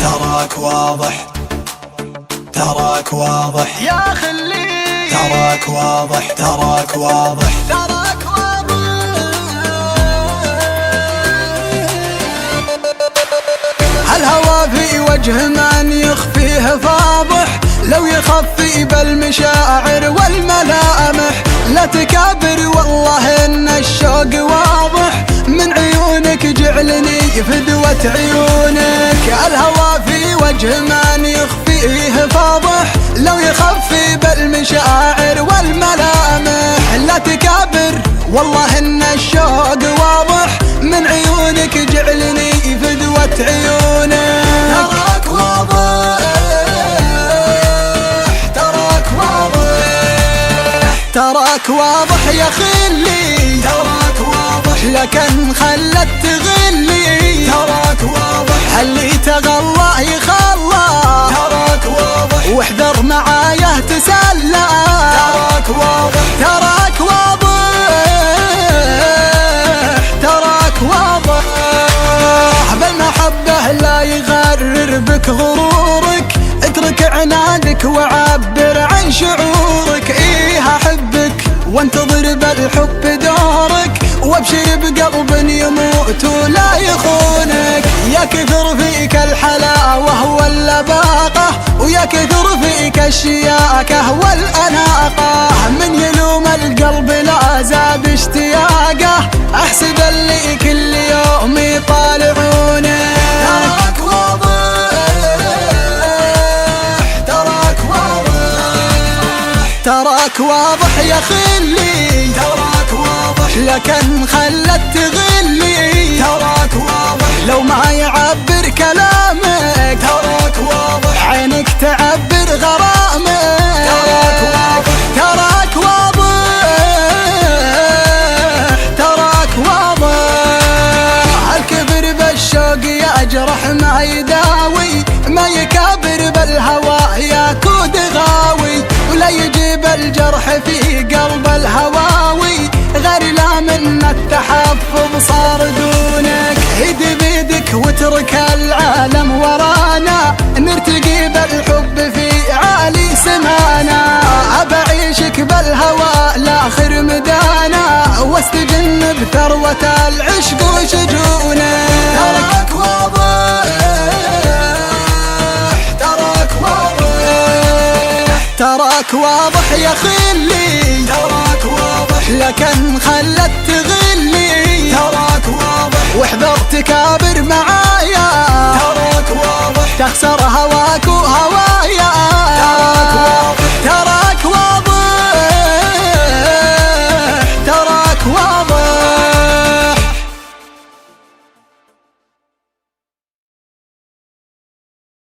تراك واضح، تراك واضح يا خلي، تراك واضح، تراك واضح، تراك واضح. الهوى في وجه من يخفيه فاضح، لو يخفي بالمشاعر والملامح. لا تكابر والله ان الشوق واضح، من عيونك جعلني فدوة عيونك. الهوى في وجه من يخفيه فاضح، لو يخفي بالمشاعر والملامح. لا تكابر والله ان الشوق واضح، من عيونك جعلني فدوة عيونك. تراك واضح، تراك واضح، تراك واضح يا خلي، تراك واضح، لكن خلت تغلي. تراك واضح، اللي تغلى يخلى، تراك واضح، واحذر معايا تسلى. تراك واضح، تراك واضح، تراك واضح. بالمحبة لا يغرر بك غرورك، اترك عنادك وعبر عن شعورك. ايه احبك وانتظر بالحب دورك، وابشر بقلب يموت ولا يخونك. يا كثر فيك الحلاوة واللباقة، ويا كثر فيك الشياكة والأناقة. من يلوم القلب لا زاد اشتياقه، احسب اللي كل يوم يطالعونه. تراك واضح، تراك واضح، تراك واضح يا خلي، تراك واضح، لكن خلت تغلي. تراك واضح، لو ما يعبر كلامك، تراك واضح، عينك تعبر غرامك. تراك واضح، تراك واضح، تراك واضح. الكبر بالشوق يجرح ما يداوي، ما يكابر بالهوى ياكود غاوي. ولا يجيب الجرح في قلب الهواوي، غير لا من التحفظ صار دونك. ايدي بيدك واترك العالم ورانا، نرتقي بالحب في عالي سمانا. أبعيشك بالهوى لاخر مدانا، واستجنب ثروة العشق وشجونه. تراك واضح، تراك واضح، تراك واضح يا خلي، تراك واضح، لكن خلت تغلي. تراك واضح، واحذر تكابر معاك.